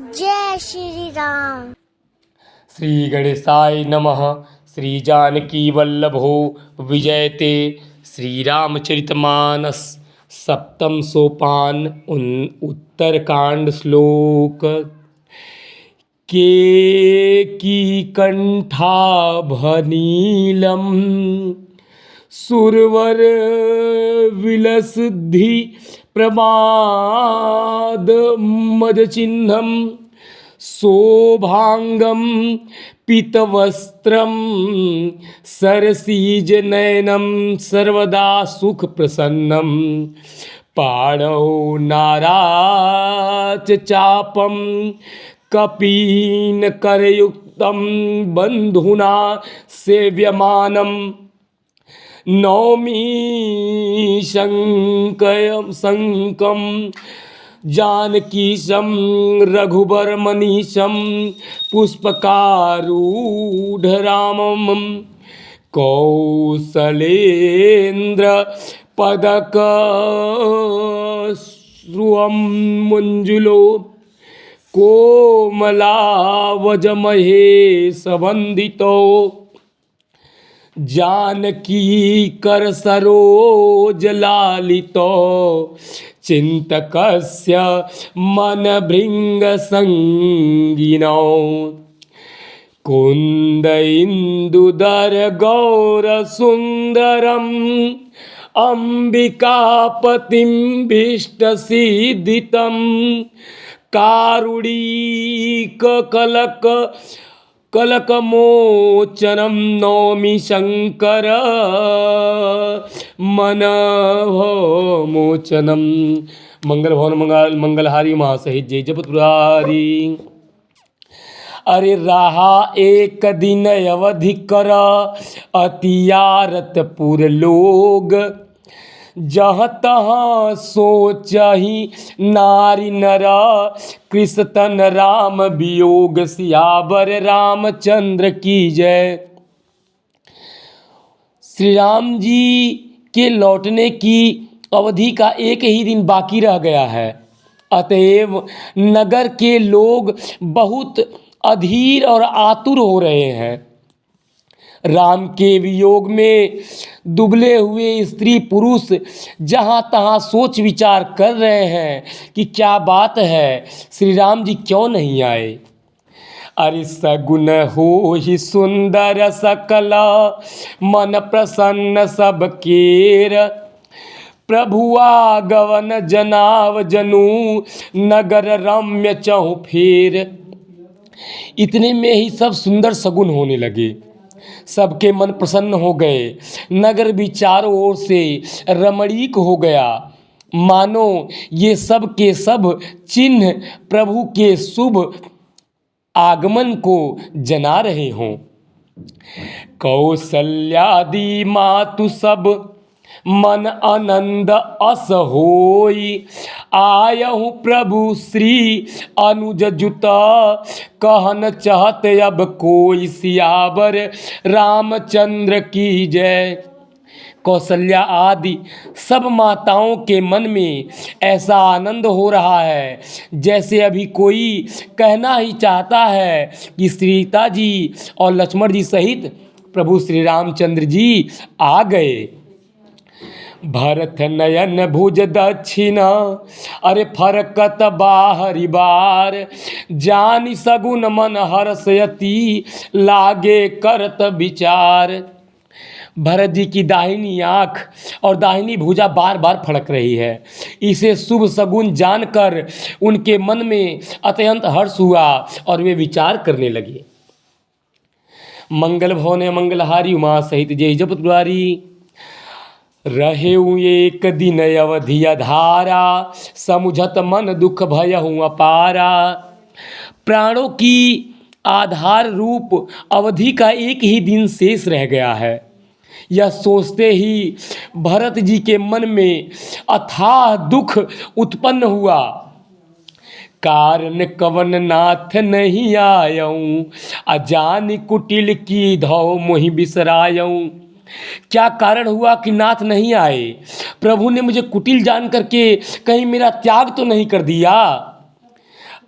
जय श्री राम। श्री गणेशाय नमः। श्री जानकी वल्लभो विजयते। श्री रामचरितमानस सप्तम सोपान उत्तरकांड श्लोक। केकी कंठाभनीलम सुरवर विलसिद्धि प्रमाद मदचिह्नम शोभांगम पीतवस्त्रम सरसीजनयनम सर्वदा सुख प्रसन्नम पाणौ नाराच चापम कपीन करयुक्तम बंधुना सेव्यमानम नौमी शंकम जानकीशं रघुबरमनीशं पुष्पकारूढरामं कौसलेन्द्र पदकश्रुवं मंजुलो कोमलावजमहेशवन्दितो जानकी कर सरोजलालितो चिंतकस्य मनभृङ्गसंगिनौ कुन्द इन्दुदर गौरसुन्दरम् अम्बिकापतिं भीष्टसिद्धितं कारुणिककलक कलकमोचनम नौमि शंकर मनभोमोचनम। मंगल भवन मंगलहारी महासहित जय जपतुरारी। अरे रहा एक दिन अवधि कर अतियारतपुर लोग जहाँ तहाँ सोचहि नारी नर कृष्णतन राम वियोग सियावर रामचंद्र की जय। श्री राम जी के लौटने की अवधि का एक ही दिन बाकी रह गया है। अतएव नगर के लोग बहुत अधीर और आतुर हो रहे हैं। राम के वियोग में दुबले हुए स्त्री पुरुष जहाँ तहाँ सोच विचार कर रहे हैं कि क्या बात है, श्री राम जी क्यों नहीं आए। अरे सगुन हो ही सुंदर सकल मन प्रसन्न सब केर प्रभु आगवन जनाव जनु नगर रम्य चहु फेर। इतने में ही सब सुंदर सगुन होने लगे, सबके मन प्रसन्न हो गए, नगर भी चारों ओर से रमणीक हो गया, मानो ये सब के सब चिन्ह प्रभु के शुभ आगमन को जना रहे हों। कौसल्यादि मातु सब मन आनंद अस होई आयहु प्रभु श्री अनुज जुत कहन चाहत अब कोई सियावर रामचंद्र की जय। कौशल्या आदि सब माताओं के मन में ऐसा आनंद हो रहा है जैसे अभी कोई कहना ही चाहता है कि सीता जी और लक्ष्मण जी सहित प्रभु श्री रामचंद्र जी आ गए। भरत नयन भुज दक्षिण अरे फरकत बाहरी बार जानि सगुन मन हर्षयति लागे करत विचार। भरत जी की दाहिनी आँख और दाहिनी भुजा बार बार फड़क रही है। इसे शुभ सगुन जानकर उनके मन में अत्यंत हर्ष हुआ और वे विचार करने लगे। मंगल भवन मंगलहारी उमा सहित जय जपतुरारी। रहे एक दिन अवधि धारा समुझत मन दुख भयहु अपारा। प्राणों की आधार रूप अवधि का एक ही दिन शेष रह गया है। यह सोचते ही भरत जी के मन में अथाह दुख उत्पन्न हुआ। कारण कवन नाथ नहीं आयऊं अजान कुटिल की धौ मोहि बिसरायऊं। क्या कारण हुआ कि नाथ नहीं आए? प्रभु ने मुझे कुटिल जान करके कहीं मेरा त्याग तो नहीं कर दिया?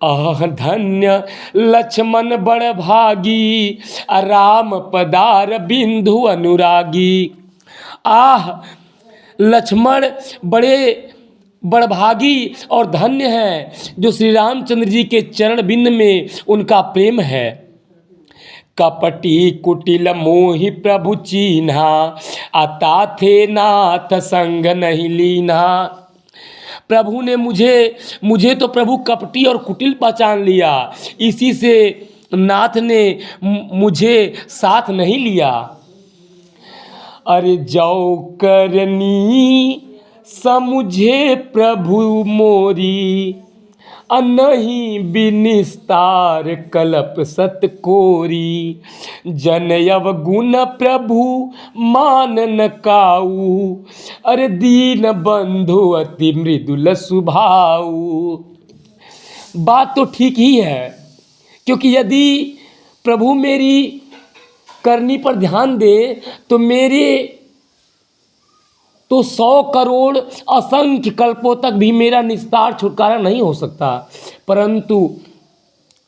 आह धन्य लक्ष्मण बड़ भागी, राम पदार बिंदु अनुरागी। आह लक्ष्मण बड़े बड़भागी और धन्य हैं जो श्री रामचंद्र जी के चरण बिंद में उनका प्रेम है। कपटी कुटिल मोहि प्रभु चीन्हा, आता थे नाथ संग नहीं लीन्हा। प्रभु ने मुझे तो प्रभु कपटी और कुटिल पहचान लिया, इसी से नाथ ने मुझे साथ नहीं लिया। अरे जौ करनी समुझे प्रभु मोरी, अनहि बिनिस्तार कलप सत कोरी। जनयव गुण प्रभु मान न काऊ, अरे दीन बंधु अति मृदुल सुभाऊ। बात तो ठीक ही है, क्योंकि यदि प्रभु मेरी करनी पर ध्यान दे तो मेरे तो 100 करोड़ असंख्य कल्पों तक भी मेरा निस्तार छुटकारा नहीं हो सकता, परंतु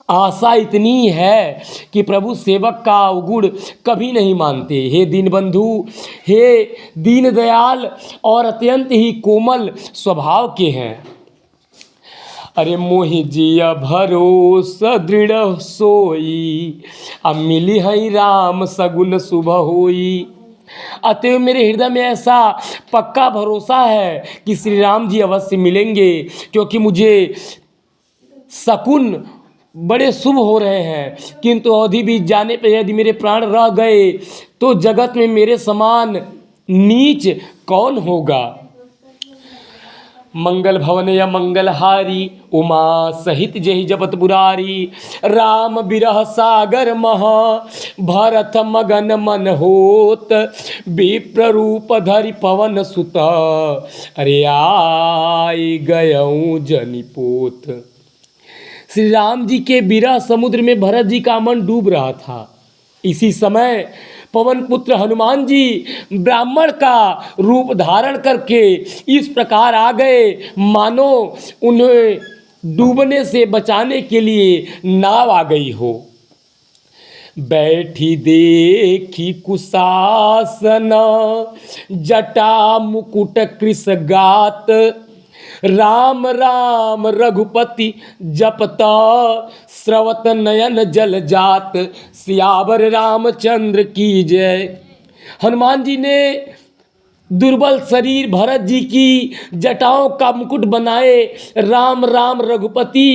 आशा इतनी है कि प्रभु सेवक का अवगुण कभी नहीं मानते। हे दीनबंधु, हे दीन दयाल और अत्यंत ही कोमल स्वभाव के हैं। अरे मोहि जिया भरोसा दृढ़ सोई, अब मिली है राम सगुन सुबह होई। अतएव मेरे हृदय में ऐसा पक्का भरोसा है कि श्री राम जी अवश्य मिलेंगे, क्योंकि मुझे शकुन बड़े शुभ हो रहे हैं। किंतु अवधि बीत जाने पर यदि मेरे प्राण रह गए तो जगत में मेरे समान नीच कौन होगा। मंगल भवन या मंगलहारी, उमा सहित जेहि जपत बुरारी। राम बिरह सागर महा, भरत मगन मन होत। विप्र रूप धरि पवन सुत, अरे आई गयऊँ जनिपोत। श्री राम जी के बिरह समुद्र में भरत जी का मन डूब रहा था। इसी समय पवन पुत्र हनुमान जी ब्राह्मण का रूप धारण करके इस प्रकार आ गए मानो उन्हें डूबने से बचाने के लिए नाव आ गई हो। बैठी देखी कुशासन, जटा मुकुट कृस गात। राम राम रघुपति जपता, स्रवत नयन जल जात। सियावर रामचंद्र की जय। हनुमान जी ने दुर्बल शरीर भरत जी की जटाओं का मुकुट बनाए राम राम रघुपति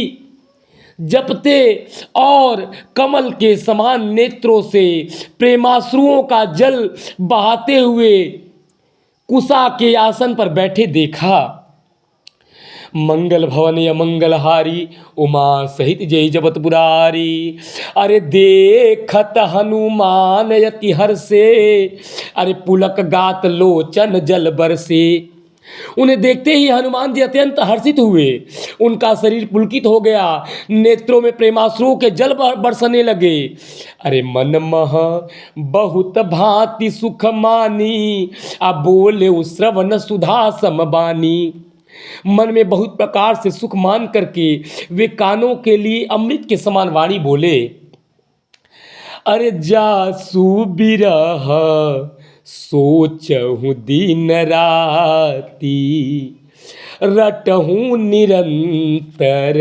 जपते और कमल के समान नेत्रों से प्रेमाश्रुओं का जल बहाते हुए कुशा के आसन पर बैठे देखा। मंगल भवन या मंगलहारी, उमा सहित जय जपत बुरारी। अरे देखत हनुमान यति हर्षे, अरे पुलक गात लोचन जल बरसे। उन्हें देखते ही हनुमान जी अत्यंत हर्षित हुए, उनका शरीर पुलकित हो गया, नेत्रों में प्रेमाश्रुओं के जल बरसने लगे। अरे मन मह बहुत भांति सुख मानी, अब बोले श्रवण सुधा समबानी। मन में बहुत प्रकार से सुख मान करके वे कानों के लिए अमृत के समान वाणी बोले। अरे जासु बिरह सोचहु दिन राती, रटहु निरंतर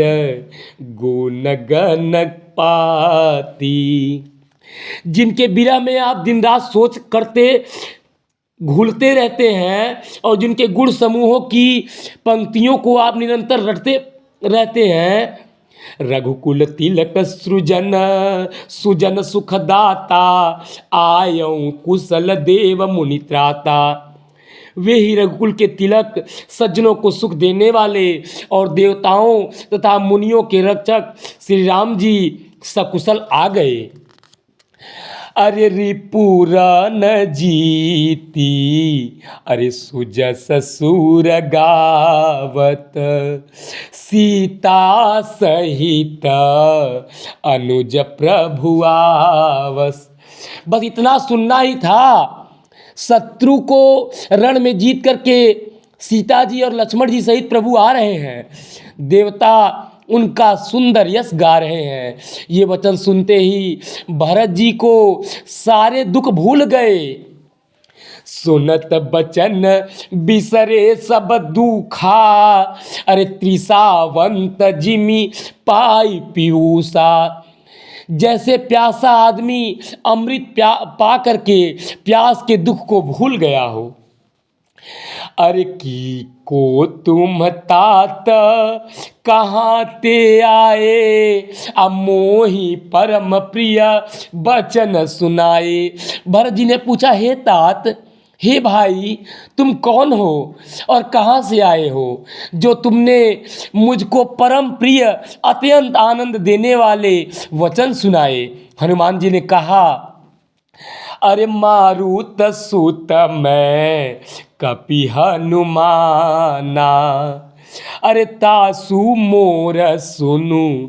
गुण गण पाती। जिनके बिरह में आप दिन रात सोच करते घूलते रहते हैं और जिनके गुण समूहों की पंक्तियों को आप निरंतर रटते रहते हैं। रघुकुल तिलक सृजन सुजन सुखदाता, आयऊँ कुशल देव मुनि त्राता। वे ही रघुकुल के तिलक, सज्जनों को सुख देने वाले और देवताओं तथा मुनियों के रक्षक श्री राम जी सकुशल आ गए। अरे रिपुरा न जीती, अरे सुजस सुर गावत। सीता सहित अनुज प्रभु आवस। बस इतना सुनना ही था। शत्रु को रण में जीत करके सीता जी और लक्ष्मण जी सहित प्रभु आ रहे हैं। देवता उनका सुंदर यश गा रहे हैं। ये वचन सुनते ही भरत जी को सारे दुख भूल गए। सुनत बचन बिसरे सब दुखा, अरे त्रिसावंत जिमि पाई पीयूषा। जैसे प्यासा आदमी अमृत पा करके प्यास के दुख को भूल गया हो। अरे की को तुम तात कहाँ ते आए, मोहि परम प्रिय बचन सुनाए। भरत जी ने पूछा, हे तात, हे भाई, तुम कौन हो और कहाँ से आए हो, जो तुमने मुझको परम प्रिय अत्यंत आनंद देने वाले वचन सुनाए। हनुमान जी ने कहा, अरे मारुत सुत मैं कपि हनुमाना, अरे तासु मोर सुनु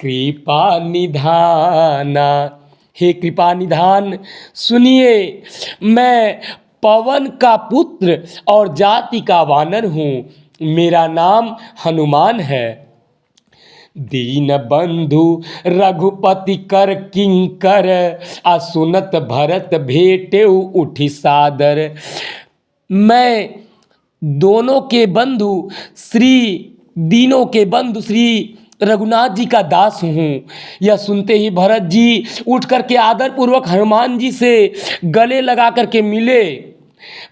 कृपा निधाना। हे कृपा निधान, सुनिए, मैं पवन का पुत्र और जाति का वानर हूँ। मेरा नाम हनुमान है। दीन बंधु रघुपति कर किंकर, सुनत भरत भेटे उठी सादर। मैं दोनों के बंधु श्री दीनों के बंधु श्री रघुनाथ जी का दास हूँ। यह सुनते ही भरत जी उठ करके आदरपूर्वक हनुमान जी से गले लगा करके मिले।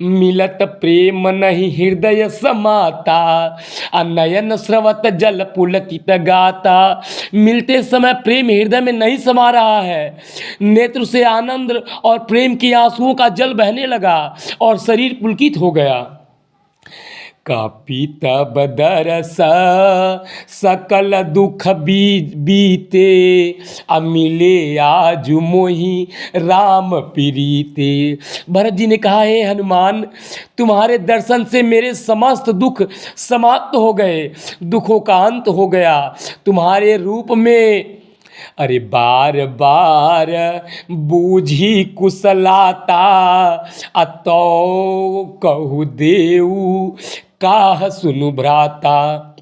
मिलत प्रेम नहीं हृदय समाता, नयन स्रवत जल पुलकित गाता। मिलते समय प्रेम हृदय में नहीं समा रहा है, नेत्र से आनंद और प्रेम के आंसुओं का जल बहने लगा और शरीर पुलकित हो गया। कापी तब दरस सकल दुख बीते, मिले आज मोहि राम प्रीते। भरत जी ने कहा, हे हनुमान, तुम्हारे दर्शन से मेरे समस्त दुख समाप्त हो गए, दुखों का अंत हो गया। तुम्हारे रूप में अरे बार बार बूझी कुशलाता, अतो कहु देऊ काह सुनु भ्राता।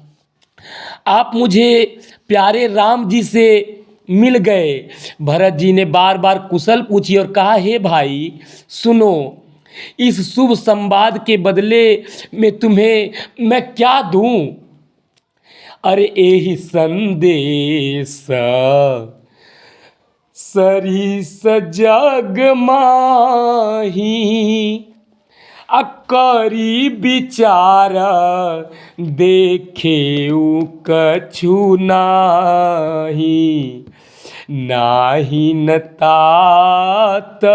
आप मुझे प्यारे राम जी से मिल गए। भरत जी ने बार बार कुशल पूछी और कहा, हे भाई सुनो, इस शुभ संवाद के बदले में तुम्हें मैं क्या दूं। अरे एहि संदेश सरिस जग माही, करी विचार देखे कछु नाही। नाही न तात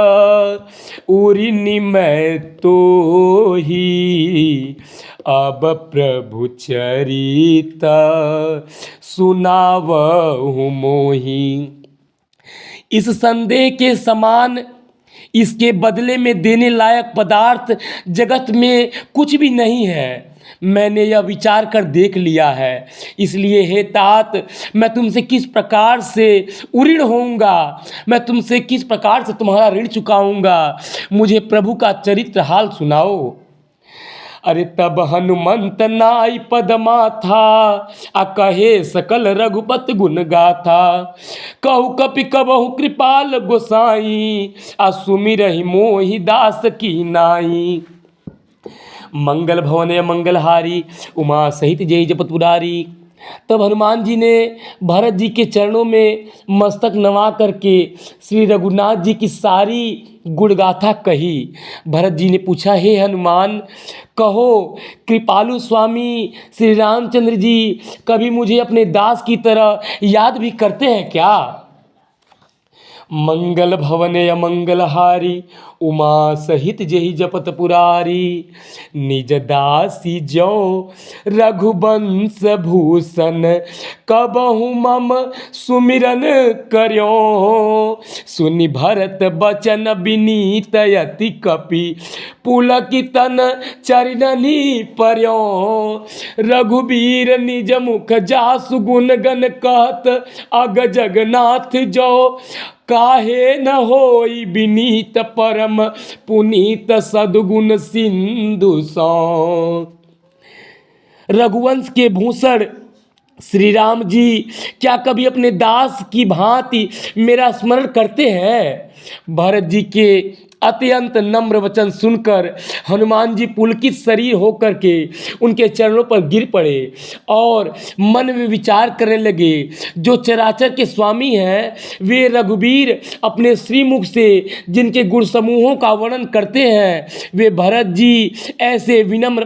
उरि निमय तो ही, अब प्रभु चरित सुनावहु मोहि। इस संदेह के समान इसके बदले में देने लायक पदार्थ जगत में कुछ भी नहीं है। मैंने यह विचार कर देख लिया है। इसलिए हे तात, मैं तुमसे किस प्रकार से उऋण होऊंगा, मैं तुमसे किस प्रकार से तुम्हारा ऋण चुकाऊंगा। मुझे प्रभु का चरित्र हाल सुनाओ। अरे तब हनुमंत नाई पदमा था, कहे सकल रघुपत गुण गाथा। कहु कपि कबहु कृपाल गोसाई, सुमिरहि मोहि दास की नाई। मंगल भवन मंगलहारी, उमा सहित जय जपत पुरारी। तब हनुमान जी ने भरत जी के चरणों में मस्तक नवा करके श्री रघुनाथ जी की सारी गुणगाथा कही। भरत जी ने पूछा, हे हनुमान, कहो कृपालु स्वामी श्री रामचंद्र जी कभी मुझे अपने दास की तरह याद भी करते हैं क्या। मंगल भवने अमंगलहारी, उमा सहित जेहि जपत पुरारी। निज दासी जो रघुवंश भूषण, कबहु मम सुमिरन कर्यो। सुनि भरत बचन विनीत यति कपि, पुलकितन चरणनि पर्यो। रघुबीर निज मुख जासु गुण गण कहत, अग जगन्नाथ जो काहे न होई विनीत परम पुनीत सद्गुण सिंधु सो। रघुवंश के भूषण श्री राम जी क्या कभी अपने दास की भांति मेरा स्मरण करते हैं? भरत जी के अत्यंत नम्र वचन सुनकर हनुमान जी पुलकित शरीर होकर के उनके चरणों पर गिर पड़े और मन में विचार करने लगे, जो चराचर के स्वामी हैं वे रघुवीर अपने श्रीमुख से जिनके गुण समूहों का वर्णन करते हैं, वे भरत जी ऐसे विनम्र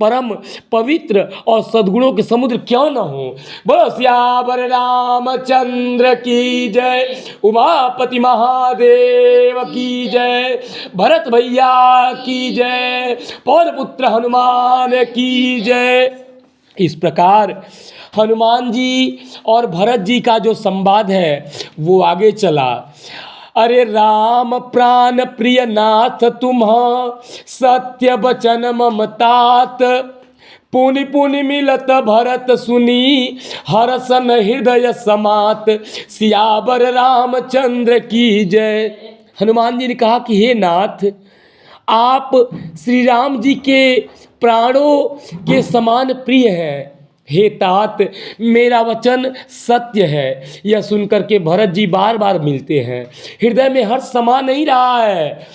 परम पवित्र और सद्गुणों के समुद्र क्यों न हो। बोलो सियावर रामचंद्र की जय, उमापति महादेव की जय, भरत भैया की जय, पवन पुत्र हनुमान की जय। इस प्रकार हनुमान जी और भरत जी का जो संवाद है वो आगे चला। अरे राम प्राण प्रिय नाथ तुम सत्य वचन ममतात, पुनि पुनि मिलत भरत सुनी हरसन हृदय समात, सियावर रामचंद्र की जय। हनुमान जी ने कहा कि हे नाथ, आप श्री राम जी के प्राणों के समान प्रिय हैं। हे तात, मेरा वचन सत्य है। यह सुनकर के भरत जी बार बार मिलते हैं, हृदय में हर्ष समा नहीं रहा है।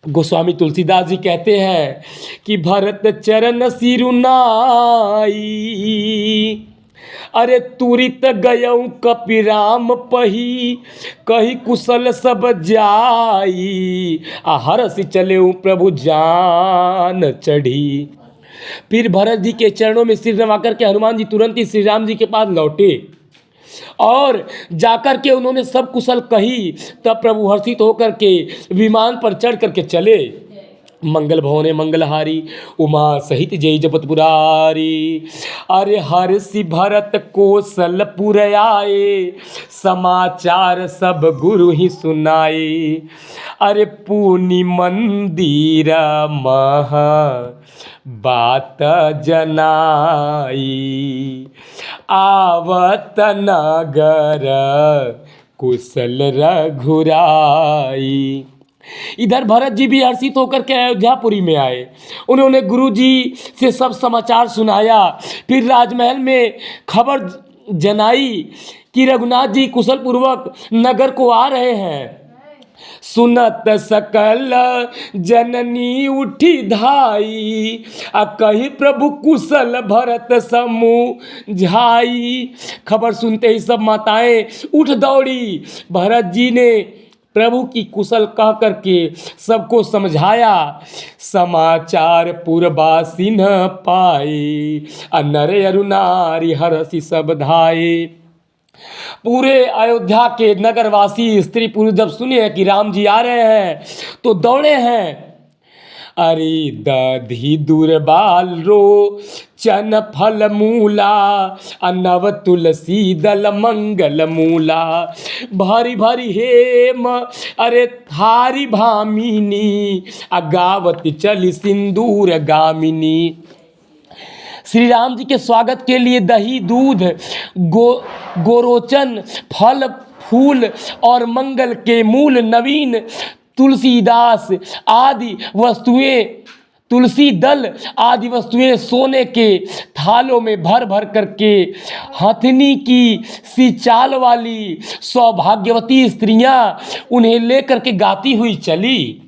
गोस्वामी तुलसीदास जी कहते हैं कि भरत चरण सिरुनाई, अरे तुरित गयऊ कपिराम पही, कही कुशल सब जाई, हरसि चले प्रभु जान चढ़ी। फिर भरत जी के चरणों में सिर नवा करके हनुमान जी तुरंत ही श्री राम जी के पास लौटे और जाकर के उन्होंने सब कुशल कही। तब प्रभु हर्षित होकर के विमान पर चढ़ करके चले। मंगल भवने मंगलहारी, उमा सहित जय जपत पुरारी। अरे हर्षि भरत कौशलपुर आए, समाचार सब गुरु ही सुनाए। अरे पुनि मंदिर महा बात जनाई, आवत नगर कुशल रघुराई। इधर भरत जी भी हर्षित होकर के अयोध्यापुरी में आए। उन्होंने गुरु जी से सब समाचार सुनाया। फिर राजमहल में खबर जनाई कि रघुनाथ जी कुशल पूर्वक नगर को आ रहे हैं। सुनत सकल जननी उठी धाई, कही प्रभु कुशल भरत समूझाई। खबर सुनते ही सब माताएं उठ दौड़ी। भरत जी ने प्रभु की कुशल कह करके सबको समझाया। समाचार पुरवासी न पाए, नर अरु नारी हरषि सब धाये। पूरे अयोध्या के नगरवासी स्त्री पुरुष जब सुने कि राम जी आ रहे हैं तो दौड़े हैं। अरे दधि दुर्बाल रो चन फल मूला, नव तुलसी दल मंगल मूला। भारी भारी हेम अरे थारी भामिनी, गावत चली सिंदूर गामिनी। श्री राम जी के स्वागत के लिए दही दूध गोरोचन फल फूल और मंगल के मूल नवीन तुलसीदास आदि वस्तुएं, तुलसी दल आदि वस्तुएं सोने के थालों में भर भर करके हथनी की सी चाल वाली सौभाग्यवती स्त्रियां उन्हें लेकर के गाती हुई चली।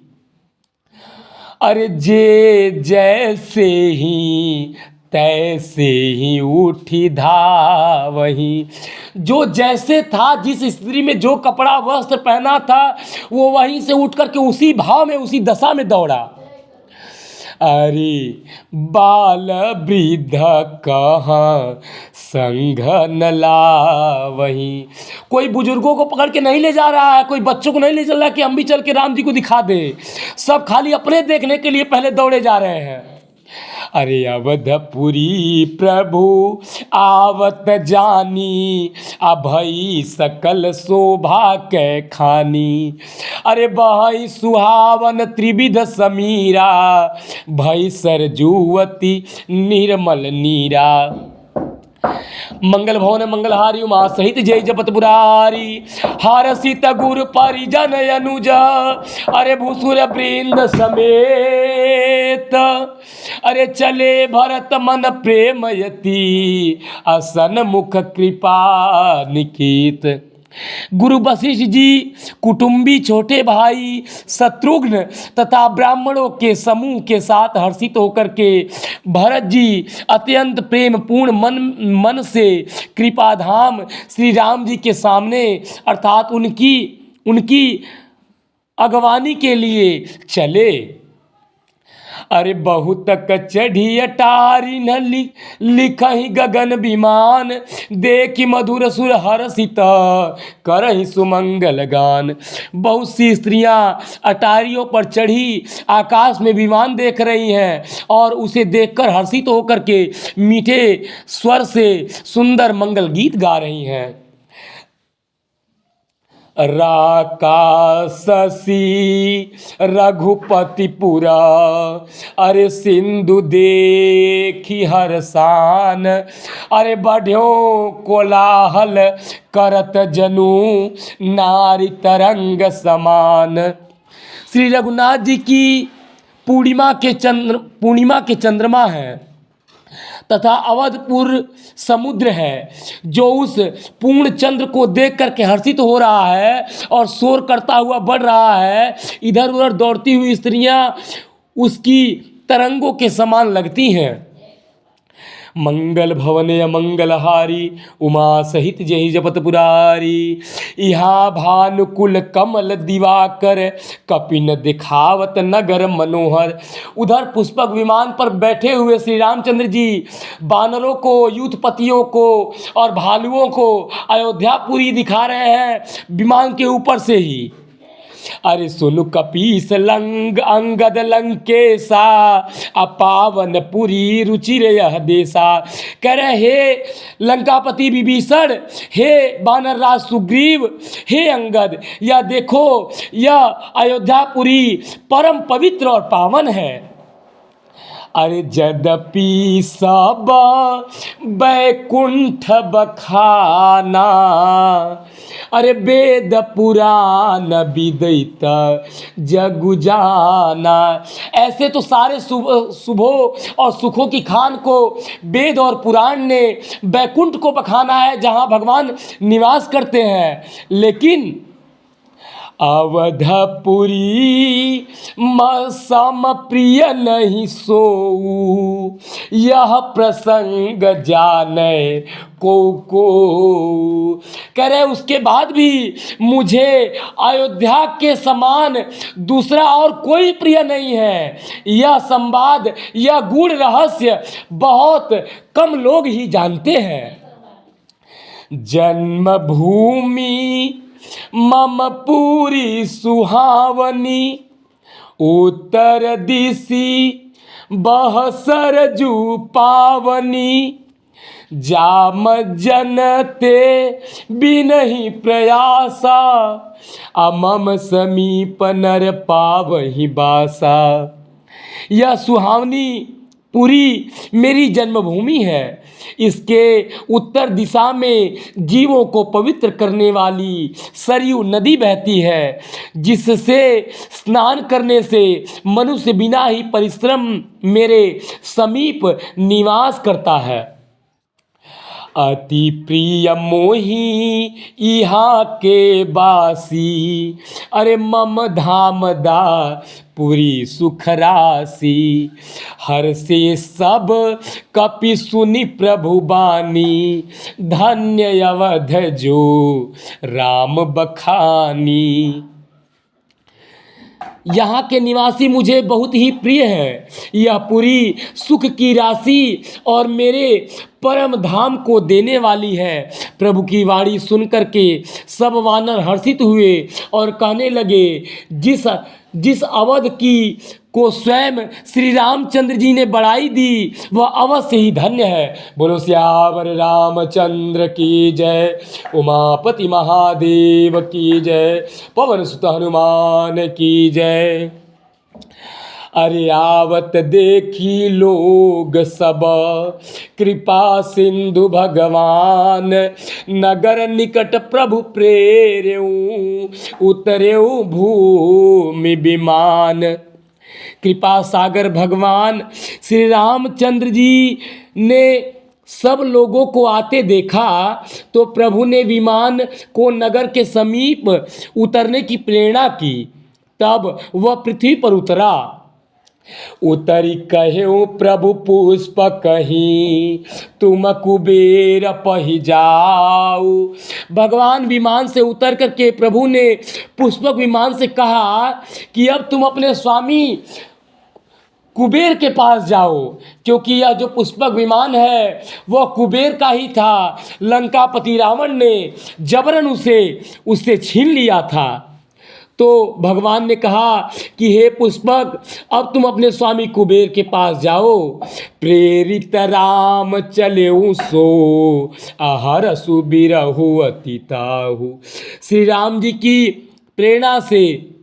अरे जे जैसे ही तैसे ही उठी धावही। जो जैसे था, जिस स्त्री में जो कपड़ा वस्त्र पहना था, वो वहीं से उठ करके उसी भाव में उसी दशा में दौड़ा। अरे बाल वृद्ध कहाँ संग न लावही। कोई बुजुर्गों को पकड़ के नहीं ले जा रहा है, कोई बच्चों को नहीं ले चल रहा है कि हम भी चल के राम जी को दिखा दे। सब खाली अपने देखने के लिए पहले दौड़े जा रहे हैं। अरे अवधपुरी प्रभु आवत जानी, अभई सकल शोभा के खानी। अरे बहई सुहावन त्रिविध समीरा, भई सरजुवती निर्मल नीरा। मंगल भवन मंगलहारी उमा सहित जय जपत बुरारी हारसित गुरु परिजन अनुजा अरे भूसुर वृंद समेत अरे चले भरत मन प्रेमयति असन मुख कृपा निकीत। गुरु वशिष्ठ जी कुटुंबी छोटे भाई शत्रुघ्न तथा ब्राह्मणों के समूह के साथ हर्षित होकर के भरत जी अत्यंत प्रेम पूर्ण मन से कृपाधाम श्री राम जी के सामने अर्थात उनकी अगवानी के लिए चले। अरे बहुत चढ़ी अटारी न लिखहि गगन विमान देखि मधुर सुर हर्षित करहि सुमंगल गान। बहुत सी स्त्रियां अटारियों पर चढ़ी आकाश में विमान देख रही हैं और उसे देखकर हर्षित होकर के मीठे स्वर से सुंदर मंगल गीत गा रही हैं। राकासी रघुपतिपुरा अरे सिंधु देखी हरसान अरे बढ़्यो कोलाहल करत जनु नारी तरंग समान। श्री रघुनाथ जी की पूर्णिमा के चंद्रमा है तथा अवधपुर समुद्र है जो उस पूर्ण चंद्र को देख करके हर्षित हो रहा है और शोर करता हुआ बढ़ रहा है। इधर उधर दौड़ती हुई स्त्रियां उसकी तरंगों के समान लगती हैं। मंगल भवन अमंगलहारी उमा सहित जहि जपत पुरारी यहाँ भानुकुल कमल दिवाकर कपिन दिखावत नगर मनोहर। उधर पुष्पक विमान पर बैठे हुए श्री रामचंद्र जी बानरों को यूथपतियों को और भालुओं को अयोध्यापुरी दिखा रहे हैं विमान के ऊपर से ही। अरे सुनु कपीस लंग अंगद लंकेसा अपावन पुरी रुचिर यह देसा। कह रहे हे लंकापति विभीषण, हे वानर राज सुग्रीव, हे अंगद, यह देखो यह अयोध्यापुरी परम पवित्र और पावन है। अरे यद्यपि सब बैकुंठ बखाना अरे वेद पुराण विदित जगु जाना। ऐसे तो सारे शुभों और सुखों की खान को वेद और पुराण ने बैकुंठ को बखाना है जहाँ भगवान निवास करते हैं, लेकिन अवधपुरी सम प्रिय नहीं सोऊ यह प्रसंग जाने को। कह रहे उसके बाद भी मुझे अयोध्या के समान दूसरा और कोई प्रिय नहीं है। यह संवाद, यह गूढ़ रहस्य बहुत कम लोग ही जानते हैं। जन्मभूमि मम पूरी सुहावनी उत्तर दिशि बह सरजू पावनी जाम जनते बिनहि प्रयासा अमम समीप नर पावहि बासा। यह सुहावनी पुरी मेरी जन्मभूमि है। इसके उत्तर दिशा में जीवों को पवित्र करने वाली सरयू नदी बहती है, जिससे स्नान करने से मनुष्य बिना ही परिश्रम मेरे समीप निवास करता है। अति प्रिय मोही यहाँ के बासी अरे मम धाम दा पुरी सुख राशि। हर से सब कपि सुनि प्रभु बानी धन्य अवध जो राम बखानी। यहाँ के निवासी मुझे बहुत ही प्रिय है। यह पूरी सुख की राशि और मेरे परम धाम को देने वाली है। प्रभु की वाणी सुनकर के सब वानर हर्षित हुए और कहने लगे जिस अवध की को स्वयं श्री रामचंद्र जी ने बढ़ाई दी वह अवश्य ही धन्य है। बोलो श्यावर रामचंद्र की जय, उमापति महादेव की जय, पवन सुत हनुमान की जय। अरे आवत देखी लोग सब, कृपा सिंधु भगवान, नगर निकट प्रभु प्रेर्यऊ, उतरेऊ भूमि विमान। कृपा सागर भगवान श्री रामचंद्र जी ने सब लोगों को आते देखा, तो प्रभु ने विमान को नगर के समीप उतरने की प्रेरणा की। तब वह पृथ्वी पर उतरा। उतरी कहेऊ प्रभु पुष्प कहीं, तुम कुबेर पहि जाऊ। भगवान विमान से उतर करके प्रभु ने पुष्पक विमान से कहा कि अब तुम अपने स्वामी कुबेर के पास जाओ, क्योंकि यह जो पुष्पक विमान है वह कुबेर का ही था। लंकापति रावण ने जबरन उससे छीन लिया था। तो भगवान ने कहा कि हे पुष्पक, अब तुम अपने स्वामी कुबेर के पास जाओ। प्रेरित राम चलेऊ सो, आहर सुबिरहु अतिताहु। श्री राम जी की प्रेरणा से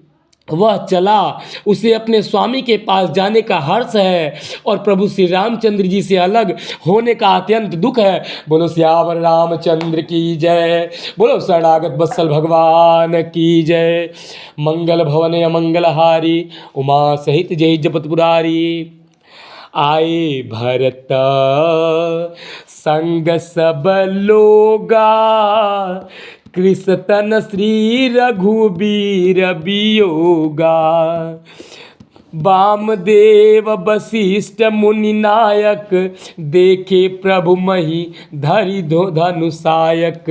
वह चला, उसे अपने स्वामी के पास जाने का हर्ष है और प्रभु श्री रामचंद्र जी से अलग होने का अत्यंत दुख है। बोलो श्यावर रामचंद्र की जय, बोलो शरणागत वत्सल भगवान की जय। मंगल भवन अमंगलहारी, उमा सहित जय जपत पुरारी। आए भरत संग सब लोगा, कृष्ण श्री रघुबीर वियोगा। वामदेव वशिष्ठ मुनि नायक, देखे प्रभु मही धरि धनुषायक।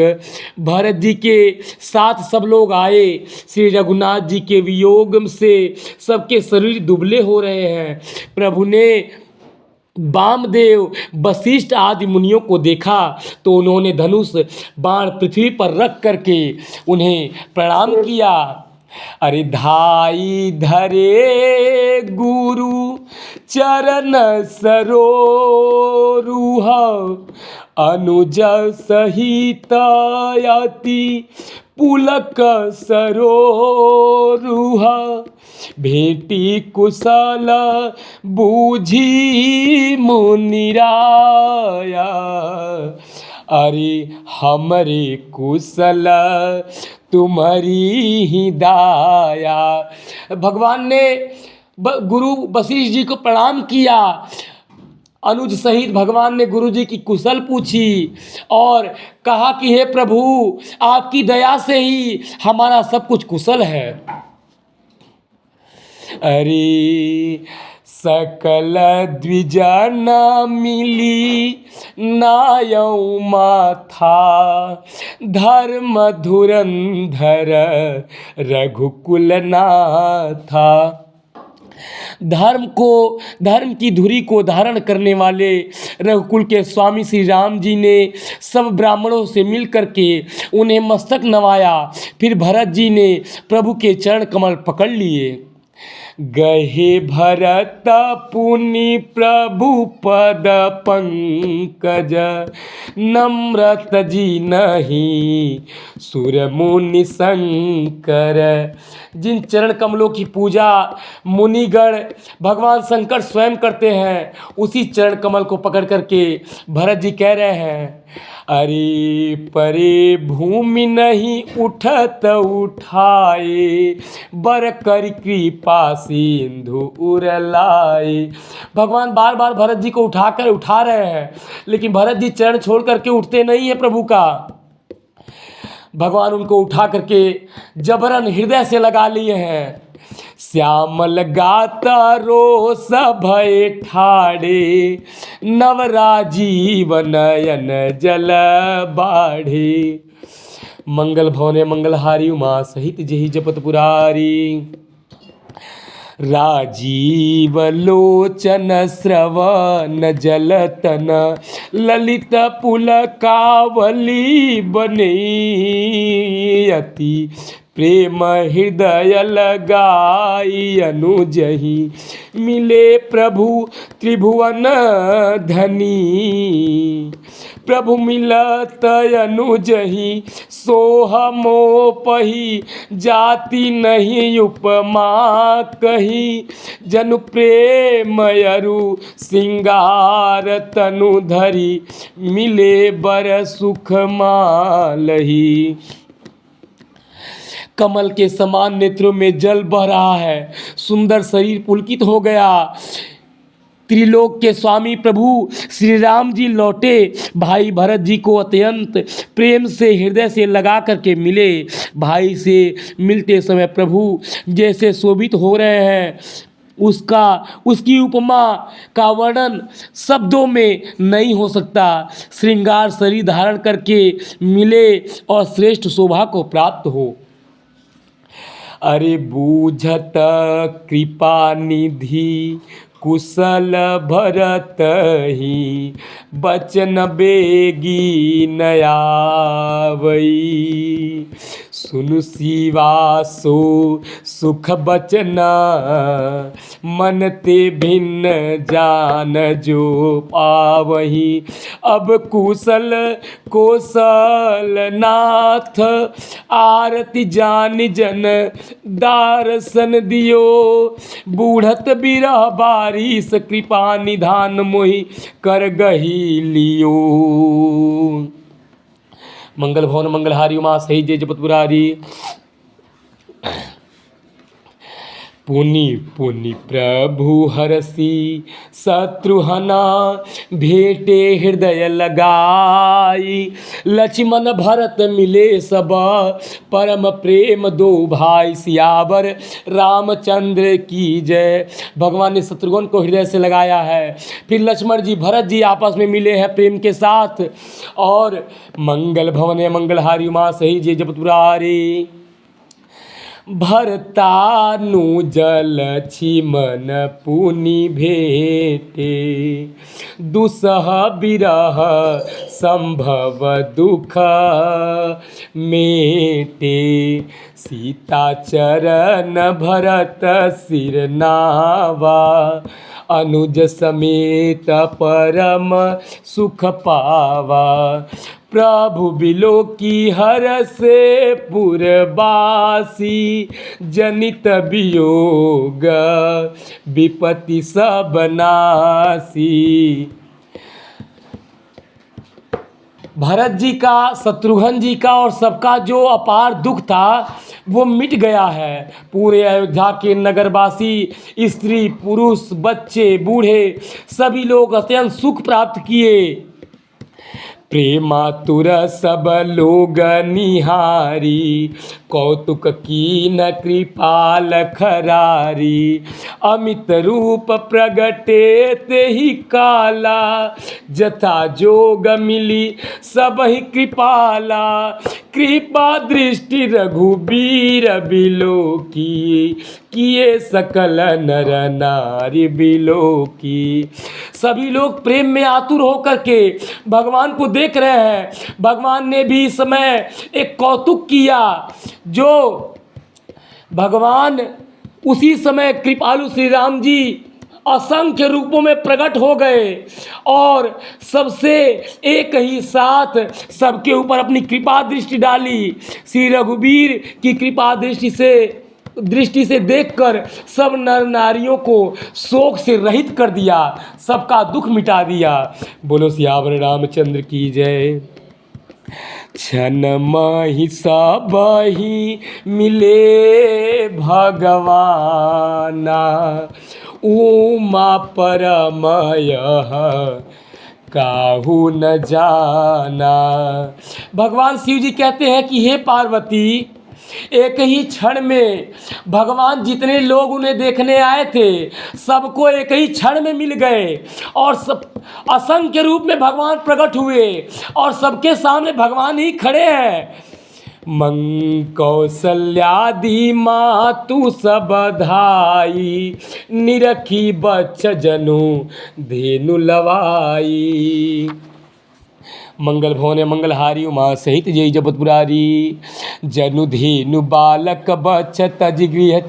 भरत जी के साथ सब लोग आए। श्री रघुनाथ जी के वियोग से सबके शरीर दुबले हो रहे हैं। प्रभु ने वामदेव वशिष्ठ आदि मुनियों को देखा तो उन्होंने धनुष बाण पृथ्वी पर रख करके उन्हें प्रणाम किया। अरे धाई धरे गुरु चरण सरोरुह, अनुज सहित अति पुलक सरोरुह। भेटी कुशल बूझी मुनिराया, अरे हमरे कुशल तुम्हारी ही दाया। भगवान ने गुरु वशिष्ठ जी को प्रणाम किया। अनुज सहित भगवान ने गुरु जी की कुशल पूछी और कहा कि हे प्रभु, आपकी दया से ही हमारा सब कुछ कुशल है। अरे सकल द्विजन मिली नायऊ माथा, धर्म धुरंधर रघुकुल नाथा। धर्म की धुरी को धारण करने वाले रघुकुल के स्वामी श्री राम जी ने सब ब्राह्मणों से मिल करके उन्हें मस्तक नवाया। फिर भरत जी ने प्रभु के चरण कमल पकड़ लिए। गहे भरत पुनि प्रभु पद पंकज, नम्रत जी नहीं सुर मुनि शंकर। जिन चरण कमलों की पूजा मुनिगण भगवान शंकर स्वयं करते हैं, उसी चरण कमल को पकड़ करके भरत जी कह रहे हैं, अरे परे भूमि नहीं उठत उठाए, बर कर कृपा सिंधु उरलाए। भगवान बार बार भरत जी को उठा रहे हैं, लेकिन भरत जी चरण छोड़ करके उठते नहीं है प्रभु का। भगवान उनको उठा करके जबरन हृदय से लगा लिए हैं। श्यामल गाता रोस भय ठाड़े, नवराजीव नयन जल बाढ़े। मंगल भवने मंगलहारी, उमा सहित जेहि जपत पुरारी। राजीव लोचन श्रवण जलतन, ललित पुलकावली बने। अति प्रेम हृदय लगाई अनुजहि, मिले प्रभु त्रिभुवन धनी। प्रभु मिलत अनुजही सोह मोपही जाति नहीं उपमा कही जनु प्रेम अरु सिंगार तनु धरी मिले बर सुख मालही। कमल के समान नेत्रों में जल बह रहा है, सुंदर शरीर पुलकित हो गया। त्रिलोक के स्वामी प्रभु श्री राम जी लौटे, भाई भरत जी को अत्यंत प्रेम से हृदय से लगा करके मिले। भाई से मिलते समय प्रभु जैसे शोभित हो रहे हैं, उसकी उपमा का वर्णन शब्दों में नहीं हो सकता। श्रृंगार शरीर धारण करके मिले और श्रेष्ठ शोभा को प्राप्त हो। अरे बूझत कृपा निधि कुशल भरत ही बचन बेगी नयावई सुनु शिवासो सुख बचना मन ते भिन्न जान जो पावही। अब कुशल कौशल नाथ आरती जान जन दारसन दियो बूढ़त बिरह बारिश कृपा निधान मोहि कर गही लियो। मंगल भवन मंगलहारी उमा सही जय जपतपुरारी। पुनि पुनि प्रभु हरसी शत्रुहना भेटे हृदय लगाई लक्ष्मण भरत मिले सब परम प्रेम दो भाई सियावर रामचंद्र की जय। भगवान ने शत्रुघ्न को हृदय से लगाया है, फिर लक्ष्मण जी भरत जी आपस में मिले हैं प्रेम के साथ। और मंगल भवन मंगलहारी उमा सही जय जपतपुरारी। भरतानुज लक्ष्मण पुनि भेटे दुसह बिरह संभव दुख मेटे सीता चरण भरत सिर नावा अनुज समेत परम सुख पावा। प्रभु बिलो की हर से पुरबासी जनित वियोग विपत्ति सब नासी। भरत जी का, शत्रुघ्न जी का और सबका जो अपार दुख था वो मिट गया है। पूरे अयोध्या के नगरवासी, स्त्री पुरुष बच्चे बूढ़े सभी लोग अत्यंत सुख प्राप्त किए। प्रेमातुर सब लोग निहारी कौतुक कीन कृपाल खरारी। अमित रूप प्रगटे ते ही काला जथा जोग मिली सब ही कृपाला। कृपा दृष्टि रघुबीर बिलो की किए सकल नर नारी बिलो की। सभी लोग प्रेम में आतुर होकर के भगवान को देख रहे हैं। भगवान ने भी इस समय एक कौतुक किया जो भगवान उसी समय कृपालु श्री राम जी असंख्य रूपों में प्रकट हो गए और सबसे एक ही साथ सबके ऊपर अपनी कृपा दृष्टि डाली। श्री रघुबीर की कृपा दृष्टि से देखकर सब नर नारियों को शोक से रहित कर दिया, सबका दुख मिटा दिया। बोलो सियावर रामचंद्र की जय। क्षण माहि सबहि मिले भगवाना उमा परमय काहू न जाना। भगवान शिव जी कहते हैं कि हे पार्वती, एक ही क्षण में भगवान जितने लोग उन्हें देखने आए थे सबको एक ही क्षण में मिल गए और सब असंख्य रूप में भगवान प्रकट हुए और सबके सामने भगवान ही खड़े हैं। कौसल्यादि मातु सब धाई निरखी बच्च जनु धेनु लवाई। मंगल भवन मंगलहारी उमा सहित जय जपतपुरारी। जनु धेनु बालक बच्छ तज गृह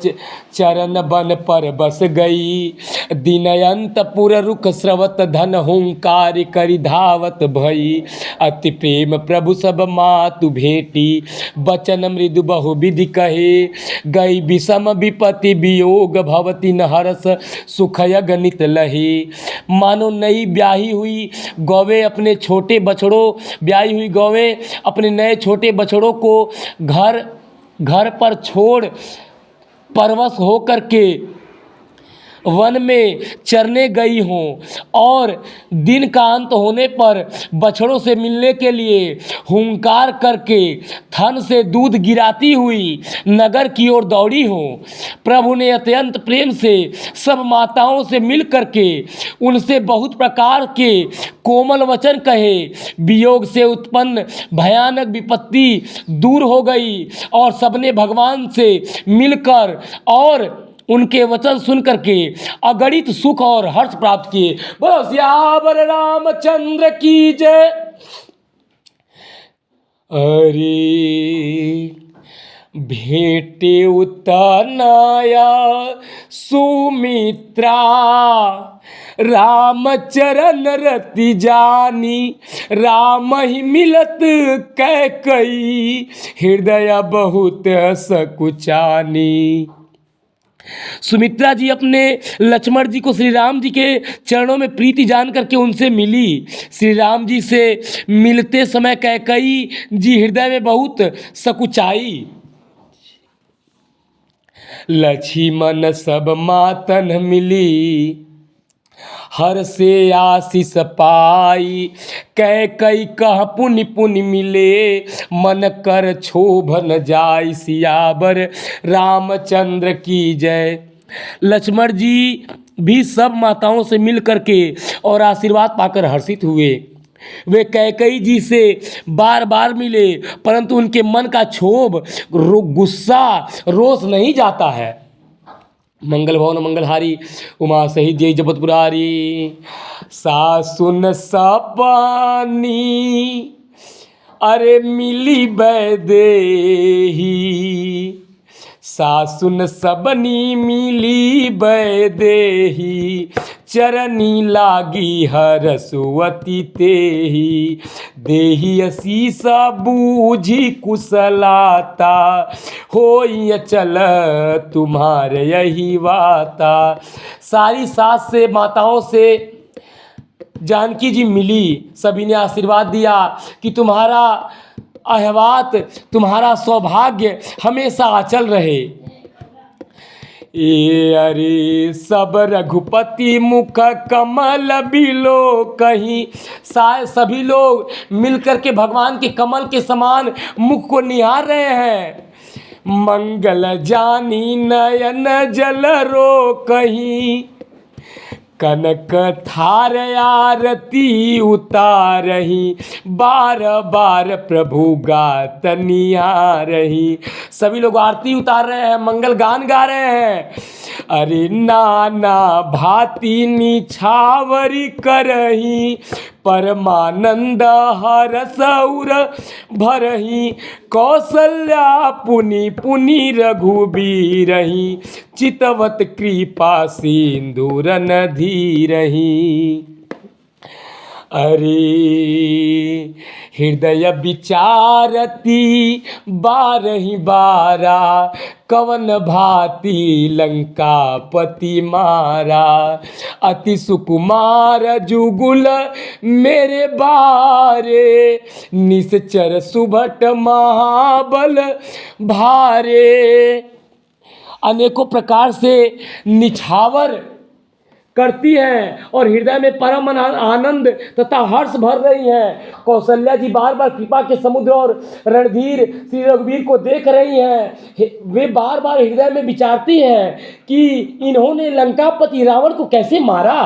चरण बन पर बस गई। दिनयंतपुर रुख स्रवत धन हुंकार करि धावत भई। अति प्रेम प्रभु सब मातु भेटी, बचन मृदु बहु विधि कहे। गई विषम विपति वियोग, भवती न हरस सुखय गणित लहे। मानो नई ब्याही हुई गौवें अपने छोटे बछड़ों, ब्याही हुई गौवें अपने नए छोटे बछड़ों को घर पर छोड़ परवश होकर के वन में चरने गई हों, और दिन का अंत होने पर बछड़ों से मिलने के लिए हुंकार करके थन से दूध गिराती हुई नगर की ओर दौड़ी हों। प्रभु ने अत्यंत प्रेम से सब माताओं से मिल करके उनसे बहुत प्रकार के कोमल वचन कहे। वियोग से उत्पन्न भयानक विपत्ति दूर हो गई और सबने भगवान से मिलकर और उनके वचन सुन करके अगणित सुख और हर्ष प्राप्त किए। बोलो सियावर रामचंद्र की जय। अरे भेटे उतनाया सुमित्रा, राम चरण रति जानी। राम ही मिलत कैकई, हृदय बहुत सकुचानी। सुमित्रा जी अपने लक्ष्मण जी को श्री राम जी के चरणों में प्रीति जान करके उनसे मिली। श्री राम जी से मिलते समय कैकई जी हृदय में बहुत सकुचाई। लक्ष्मण सब मातन मिली, हर से आशीष पाई। कैकई कह पुनि पुनि मिले, मन कर क्षोभन जाय। सियावर रामचंद्र की जय। लक्ष्मण जी भी सब माताओं से मिल करके और आशीर्वाद पाकर हर्षित हुए। वे कैकई जी से बार बार मिले, परंतु उनके मन का क्षोभ, गुस्सा, रोष नहीं जाता है। मंगल भवन मंगलहारी, उमा सहित जय जपतपुरारी। सासुन सपनी, अरे मिली बैदेही। सासुन सबनी मिली बैदेही, चरनी लागी हरसुवती तेही। देही असीस बूझी कुशलाता, होई अचल तुम्हारे यही वाता। सारी सास से माताओं से जानकी जी मिली, सभी ने आशीर्वाद दिया कि तुम्हारा अहवात, तुम्हारा सौभाग्य हमेशा अचल रहे। ए अरे सब रघुपति मुख कमल बिलो कहीं। सभी लोग मिलकर के भगवान के कमल के समान मुख को निहार रहे हैं। मंगल जानी नयन जल रो कहीं, कनक थार आरती उतारही। बार बार प्रभु गात निहारही। सभी लोग आरती उतार रहे हैं, मंगल गान गा रहे हैं। अरे नाना भांति निछावरी करही, परमानंद हरस उर भरही। कौसल्या पुनि पुनि रघुबीरही, चितवत कृपा सिंदूर नधीरही। अरे हृदय विचारती बारही बारा, कवन भांति लंकापति मारा। अति सुकुमार जुगुल मेरे बारे, निश्चर सुभट महाबल भारे। अनेकों प्रकार से निछावर करती हैं और हृदय में परम आनंद तथा हर्ष भर रही हैं। कौशल्या जी बार बार कृपा के समुद्र और रणधीर श्री रघुवीर को देख रही हैं। वे बार बार हृदय में विचारती हैं कि इन्होंने लंकापति रावण को कैसे मारा।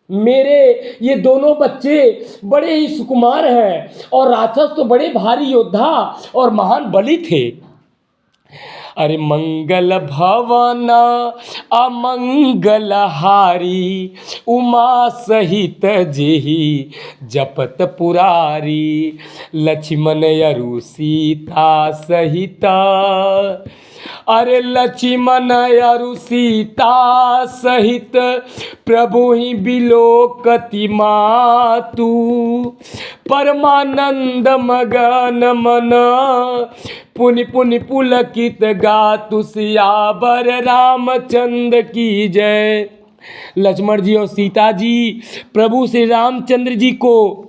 मेरे ये दोनों बच्चे बड़े ही सुकुमार हैं और राक्षस तो बड़े भारी योद्धा और महान बली थे। अरे मंगल भवन अमंगल हारी, उमा सहित जेहि जपत पुरारी। लक्ष्मण अरु सीता सहित, अरे लक्ष्मण अरु सीता सहित प्रभु ही बिलोकति मातु परमानंद मगन मन पुनि पुनि पुलकित गातु सियावर रामचंद्र की जय। लक्ष्मण जी और सीता जी प्रभु श्री रामचंद्र जी को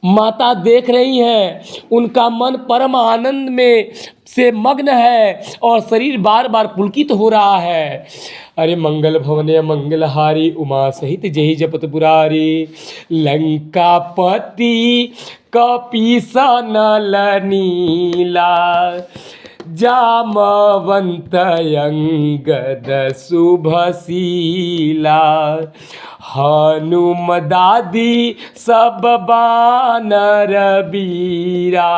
माता देख रही हैं, उनका मन परम आनंद में से मग्न है और शरीर बार बार पुलकित हो रहा है। अरे मंगल भवने मंगलहारी उमा सहित जय जपत पुरारी लंकापति कपीस नल नीला जामवंत अंगद शुभशीला हनुमदादि सब बानर बीरा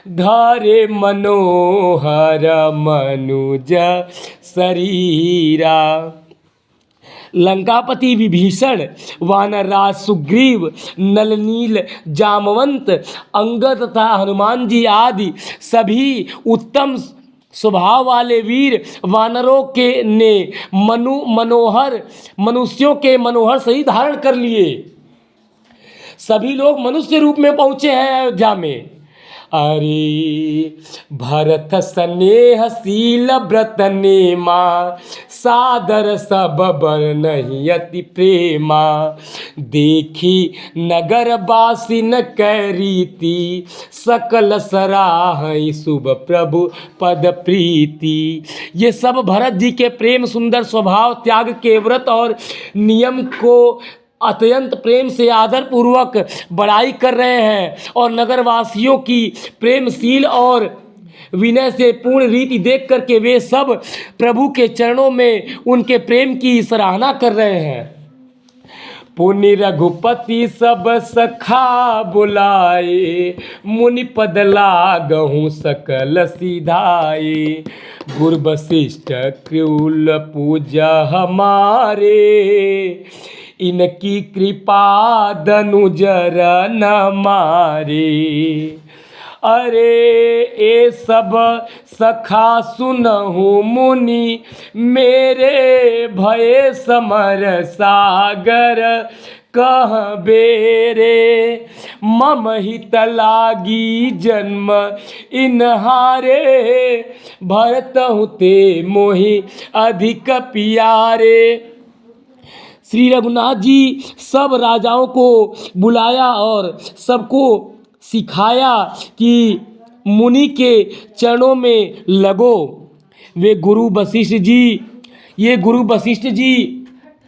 धरे मनोहर मनुज शरीरा। लंकापति विभीषण वानरराज सुग्रीव नलनील जामवंत अंगद तथा हनुमान जी आदि सभी उत्तम स्वभाव वाले वीर वानरों के ने मनुष्यों के मनोहर शरीर धारण कर लिए। सभी लोग मनुष्य रूप में पहुँचे हैं अयोध्या में। अरे भरत स्नेहशील व्रत नेमा सादर सब बर नहीं अति प्रेमा देखी नगर बासी न कैरीति सकल सराह शुभ प्रभु पद प्रीति। ये सब भरत जी के प्रेम सुंदर स्वभाव त्याग के व्रत और नियम को अत्यंत प्रेम से आदर पूर्वक बड़ाई कर रहे हैं और नगरवासियों की प्रेमशील और विनय से पूर्ण रीति देख करके वे सब प्रभु के चरणों में उनके प्रेम की सराहना कर रहे हैं। पुनि रघुपति सब सखा बुलाए मुनि पद लागहु सकल सिधाए गुरु वशिष्ठ क्रूल पूजा हमारे इनकी कृपा दनुजर न मारे। अरे ए सब सखा सुनहु मुनि मेरे भय समर सागर कह बेरे मम हित लागी जन्म इनहारे भरत हुते मोहि अधिक प्यारे। श्री रघुनाथ जी सब राजाओं को बुलाया और सबको सिखाया कि मुनि के चरणों में लगो। वे गुरु वशिष्ठ जी, ये गुरु वशिष्ठ जी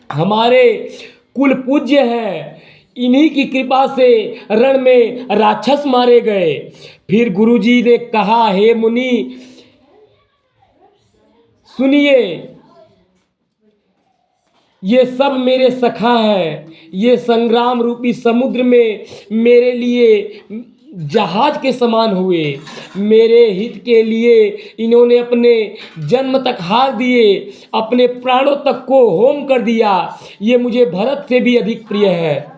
हमारे कुल पूज्य हैं। इन्हीं की कृपा से रण में राक्षस मारे गए। फिर गुरु जी ने कहा, हे मुनि सुनिए, ये सब मेरे सखा हैं। ये संग्राम रूपी समुद्र में मेरे लिए जहाज के समान हुए। मेरे हित के लिए इन्होंने अपने जन्म तक हार दिए, अपने प्राणों तक को होम कर दिया। ये मुझे भरत से भी अधिक प्रिय है।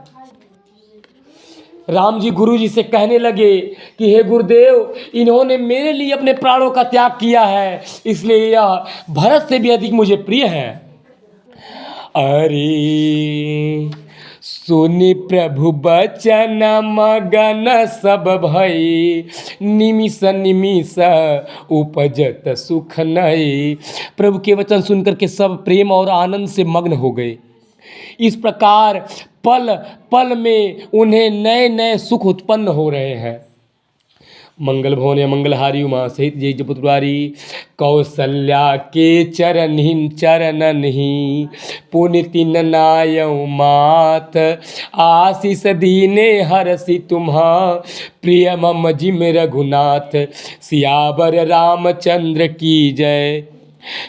राम जी गुरु जी से कहने लगे कि हे गुरुदेव, इन्होंने मेरे लिए अपने प्राणों का त्याग किया है, इसलिए यह भरत से भी अधिक मुझे प्रिय है। अरे सुनि प्रभु बचन मगन सब भई निमिष निमिष उपजत सुख नई। प्रभु के वचन सुनकर के सब प्रेम और आनंद से मग्न हो गए। इस प्रकार पल पल में उन्हें नए नए सुख उत्पन्न हो रहे हैं। मंगल भवन मंगलहारी उमा सहित जय जपतुरारी कौसल्या के चरणन ही पुनिति नाय मात आशीष दीने हरसि तुम्हा प्रिय मम जिम रघुनाथ सियावर रामचंद्र की जय।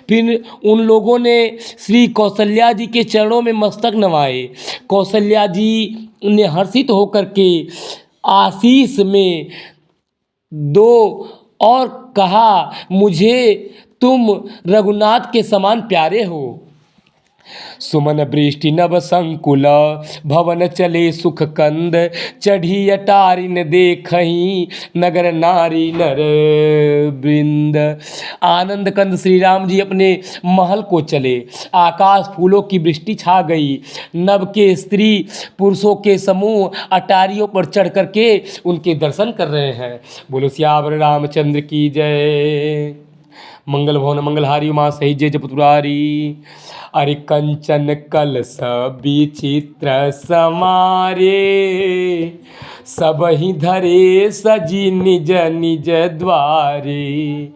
फिर उन लोगों ने श्री कौशल्या जी के चरणों में मस्तक नवाए। कौशल्या जी ने हर्षित होकर के आशीष में दो और कहा, मुझे तुम रघुनाथ के समान प्यारे हो। सुमन वृष्टि नभ संकुल भवन चले सुख कंद चढ़ी अटारिन देखहीं नगर नारी नर वृंद। आनंद कंद श्री राम जी अपने महल को चले, आकाश फूलों की वृष्टि छा गई, नभ के स्त्री पुरुषों के समूह अटारियों पर चढ़ करके उनके दर्शन कर रहे हैं। बोलो सियावर रामचंद्र की जय। मंगल भवन मंगलहारी उमा सही जय जपतुरारी। अरे कंचन कलश विचित्र समारे सबहि धरे सजी निज निज द्वारे।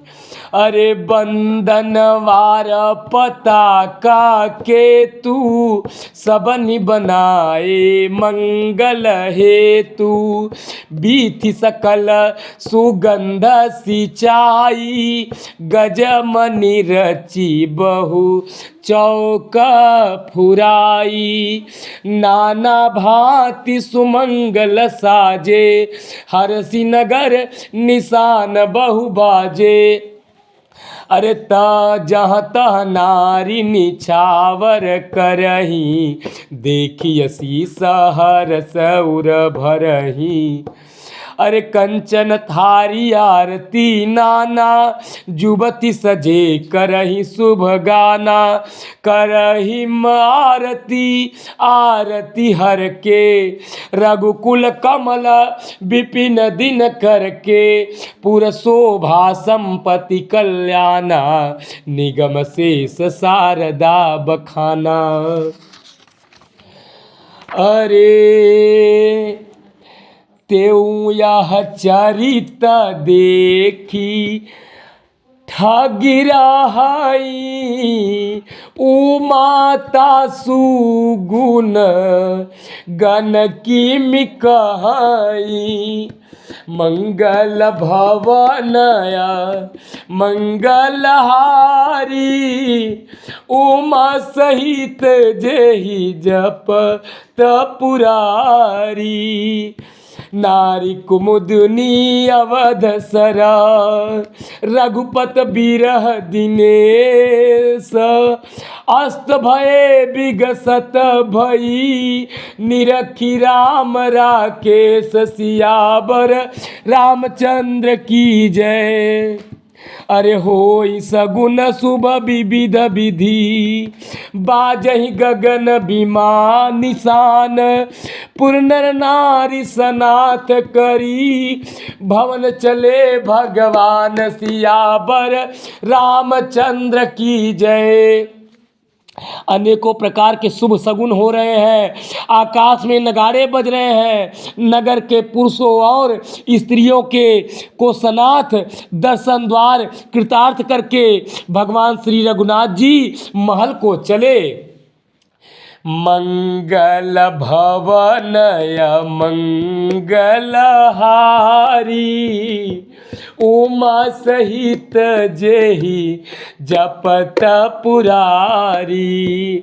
अरे बंदन वार पताका के तू सबनि बनाए मंगल हेतु। बीथि सकल सुगंध सिंचाई गजमनि रची बहु चौक फुराई। नाना भांति सुमंगल साजे हरसि नगर निशान बहु बाजे। अरे ता जहाँ तह नारी निछावर करही देखियसी सहरस उर भरही। अरे कंचन थारी आरती नाना जुबती सजे करही शुभ गाना। करही आरती आरती हर के रघुकुल कमल विपिन दिन करके। पुर शोभा संपत्ति कल्याणा निगम शेष शारदा बखाना। अरे तेऊ यह चरित देखी ठगिराई उमाता सुगुण गण की मिकहाई। मंगल भवनया मंगलहारी उमा सहित जेहि जप तपुरारी। नारी कुमुदनी अवध सरा रघुपत बिरह दिनेश। अस्त भये विगसत भई निरखी राम राकेश। सियावर रामचंद्र की जय। अरे होई सगुन शुभ विविध विधि बाजहि गगन विमान निशान। पुर नर नारी सनाथ करी भवन चले भगवान। सियावर रामचंद्र की जय। अनेकों प्रकार के शुभ सगुन हो रहे हैं, आकाश में नगाड़े बज रहे हैं। नगर के पुरुषों और स्त्रियों के को सनाथ दर्शन द्वार कृतार्थ करके भगवान श्री रघुनाथ जी महल को चले। मंगल भवनय मंगलहारी उमा सहित जेहि जपत पुरारी।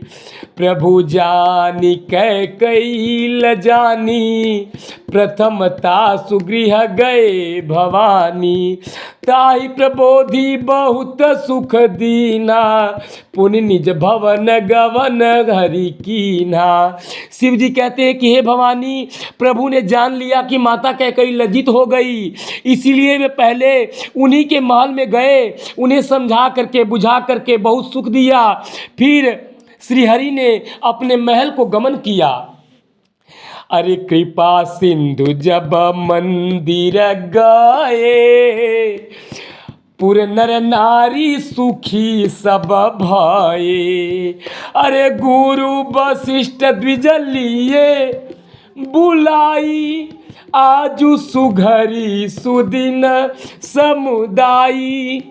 प्रभु जानी कैकेयी जानी प्रथमता सुगृह गए भवानी। ताहि प्रबोधि बहुत सुख दीना पुनि निज भवन गवन हरि कीन्हा। शिव जी कहते हैं कि हे भवानी, प्रभु ने जान लिया कि माता कैकेयी लज्जित हो गई, इसीलिए वे पहले उन्हीं के महल में गए, उन्हें समझा करके बुझा करके बहुत सुख दिया। फिर श्रीहरि ने अपने महल को गमन किया। अरे कृपा सिंधु जब मंदिर गए पुर नर नारी सुखी सब भये। अरे गुरु वशिष्ठ द्विज लिए बुलाई आजु सुघरी सुदिन समुदाई।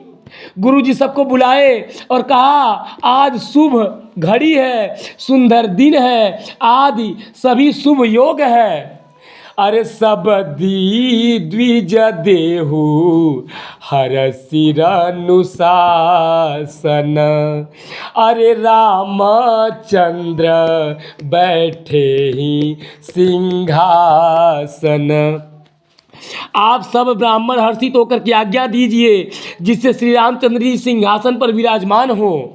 गुरु जी सबको बुलाए और कहा आज शुभ घड़ी है, सुंदर दिन है, आदि सभी शुभ योग है। अरे सब दी द्विज देहु हर सिर अनुशासन। अरे रामचंद्र बैठे ही सिंहासन। आप सब ब्राह्मण हर्षित होकर के आज्ञा दीजिए जिससे श्री रामचंद्र जी सिंहासन पर विराजमान हो।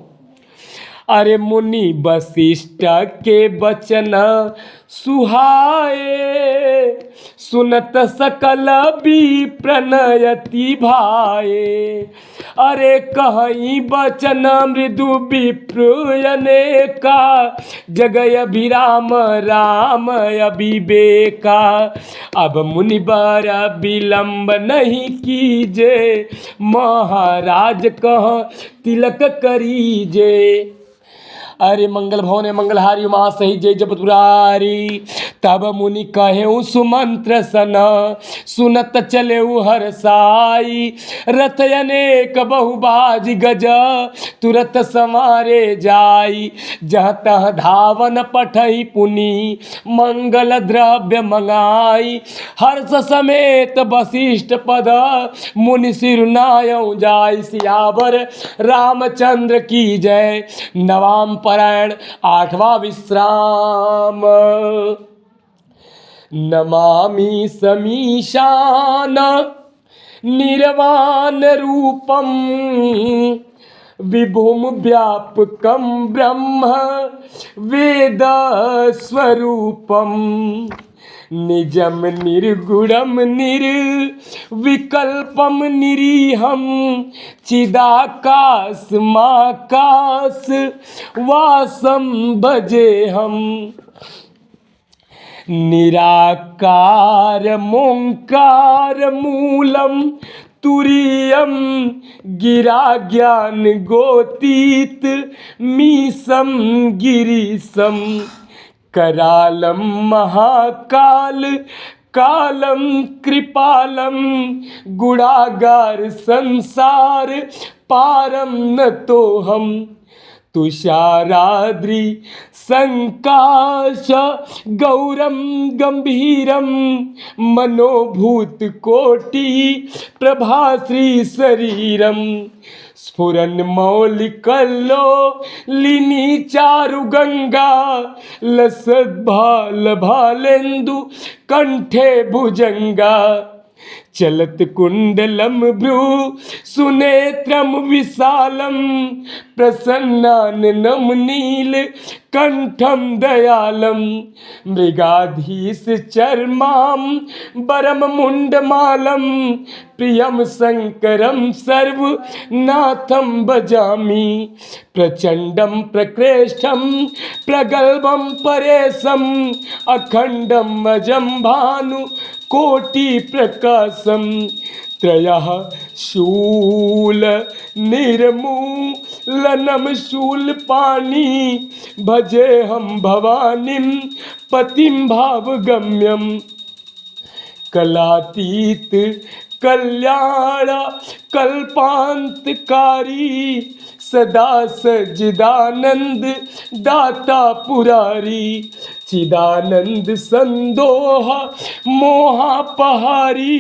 अरे मुनि वशिष्ठ के बचन सुहाए, सुनत सकल विप्रनयति भाए। अरे कहीं बचन मृदु विप्रयने का, जगय अभिराम राम अविवेका। अब मुनिबर विलंब नहीं कीजे, महाराज कह तिलक करीजे। अरे मंगल भवन मंगलहारी उमा सही जय जपत पुरारी। तब मुनि कहेऊ सुमंत्र सन, सुनत चलेऊ हर साई। रथ अनेक बहुबाज गज, तुरत समारे जाई। जहाँ तहाँ धावन पठई पुनि, मंगल द्रव्य मंगाई। हर्ष समेत वशिष्ठ पद, मुनि सिरुनायऊ जाय। सियावर रामचंद्र की जय। नवाम पारायण आठवां विश्राम। नमामि समीशान निर्वाण रूपम, विभुम व्यापकम ब्रह्म वेद स्वरूपम। निजम निर्गुणम निर्विकल्पम निरीहम, चिदाकाश माकाश वासम भजे हम। निराकार मोंकार मूलम तुरीयम, गिरा ज्ञान गोतीत मीसम गिरीशम। करालम महाकाल कालम कृपालम, गुणागार संसार पारम न तो हम। तुषाराद्रि संकाश गौरम गंभीरम, मनोभूत कोटि प्रभाश्री शरीरम। स्फुरन मौलिकल्लो लिनी चारु गंगा, लसद भाल भालेन्दु कंठे भुजंगा। चलत कुंडलम भ्रू सुनेत्रम विशालम, प्रसन्नाननम नील कंठम दयालम। मृगाधीश चर्माम बरम मुंडमालम, प्रियम शंकरम सर्वनाथम भजामि। प्रचंडम प्रकृष्टम प्रगल्भम परेशम, अखंडम अजम भानु कोटि प्रकाशम। त्रयः शूल निर्मूलनम शूलपाणि, भजे हम भवानीम पतिम भावगम्यम। कलातीत कल्याण कल्पांतकारी, सदा सज्जिदानंद दाता पुरारी। चिदानंद संदोह मोहापहारी,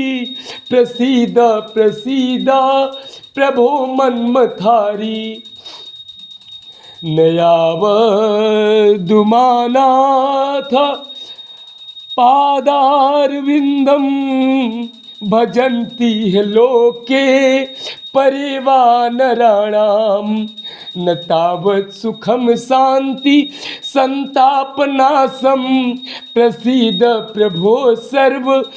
प्रसीद प्रसीद प्रभो मन्मथारी। नयावदुमानाथ पादारविंदम, भजन्ति है लोके परिवानराणाम। न तावत् सुखम शांति संतापनाशम, प्रसीद प्रभो सर्वभूतादिवासम।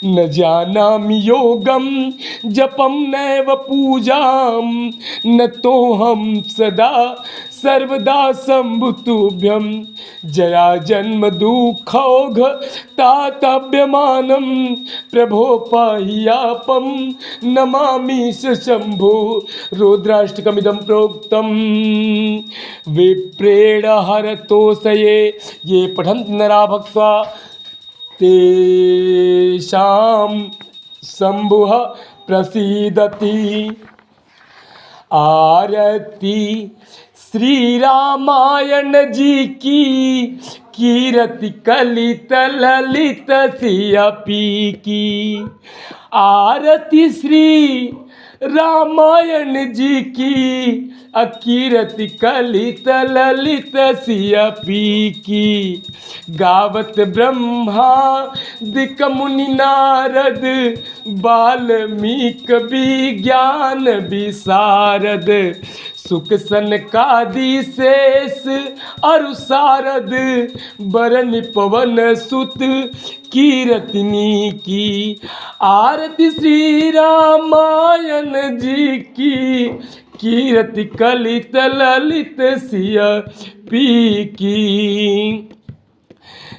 न जानामि योगम जपम नैव पूजाम, न तोहम सदा सर्वदा शंभुतुभ्यम। जया जन्म दुखौघ तातव्यमानम, प्रभो पाह्यापम नमामि शंभो। रुद्राष्टकमिदं प्रोक्तम विप्रेण हरतोषये, ये पठन्ति नरा भक्त्वा तेषां शंभुः प्रसीदति। आरती श्री रामायण जी की, कीरति कलित ललित सियपी की। आरती श्री रामायण जी की अकीरति कलित ललित सिया पी की। गावत ब्रह्मा दिक मुनि नारद बाल्मीक विज्ञान विशारद। सुख सनकादि शेष अरु सारद बरन पवन सुत कीरतनी की। आरती श्री रामायण जी की कीरति कलित ललित सिया पी की।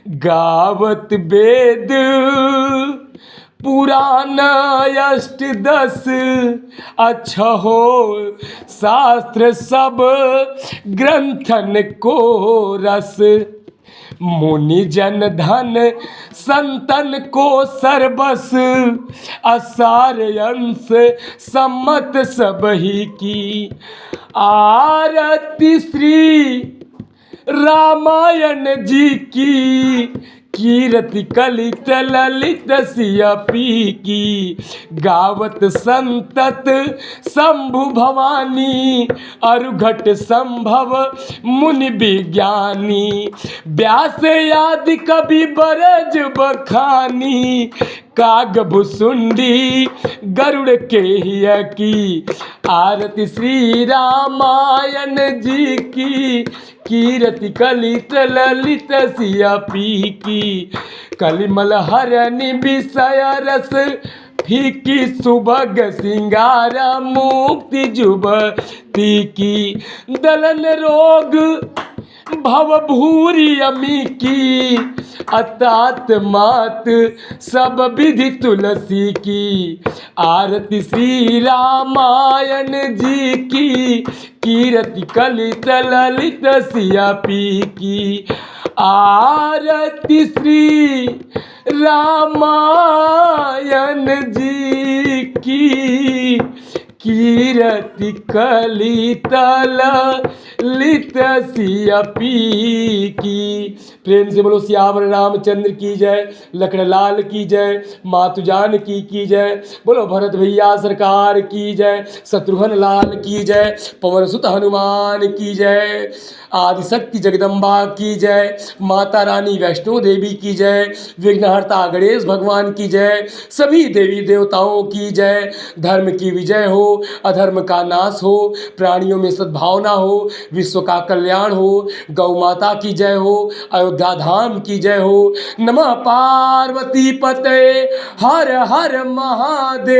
गावत वेद पुराण अष्टदश अछहो शास्त्र सब ग्रंथन को रस। मुनि जन धन संतन को सर्वस असार अंश सम्मत सब ही की। आरती श्री रामायण जी की कीरति कलित ललित सिया पी की। गावत संतत शंभु भवानी अरुघट संभव मुनि विज्ञानी। व्यास आदि कवि बरज बखानी काग भुसुंडी गरुड़ के हिया की। आरती श्री रामायण जी की कीरति कलित ललित सिया पी की। कलिमल हरनि विषय रस फीकी सुभग सिंगार मुक्ति जुबती की। दलन रोग भव भूरी अमी की अतात मात सब विधि तुलसी की। आरती श्री रामायण जी की कीरति कलित ललित सिया पी की। आरती श्री रामायण जी की कीरति कलित ललित सिया पी की। प्रेम से बोलो सियावर रामचंद्र की जय, लखन लाल की जय, मातु जानकी की जय। बोलो भरत भैया सरकार की जय, शत्रुघ्न लाल की जय, पवन सुत हनुमान की जय, आदिशक्ति जगदम्बा की जय, माता रानी वैष्णो देवी की जय, विघ्नहर्ता गणेश भगवान की जय, सभी देवी देवताओं की जय। धर्म की विजय हो, अधर्म का नाश हो, प्राणियों में सद्भावना हो, विश्व का कल्याण हो, गौ माता की जय हो, अयोध्या धाम की जय हो। नमः पार्वती पते हर हर महादेव।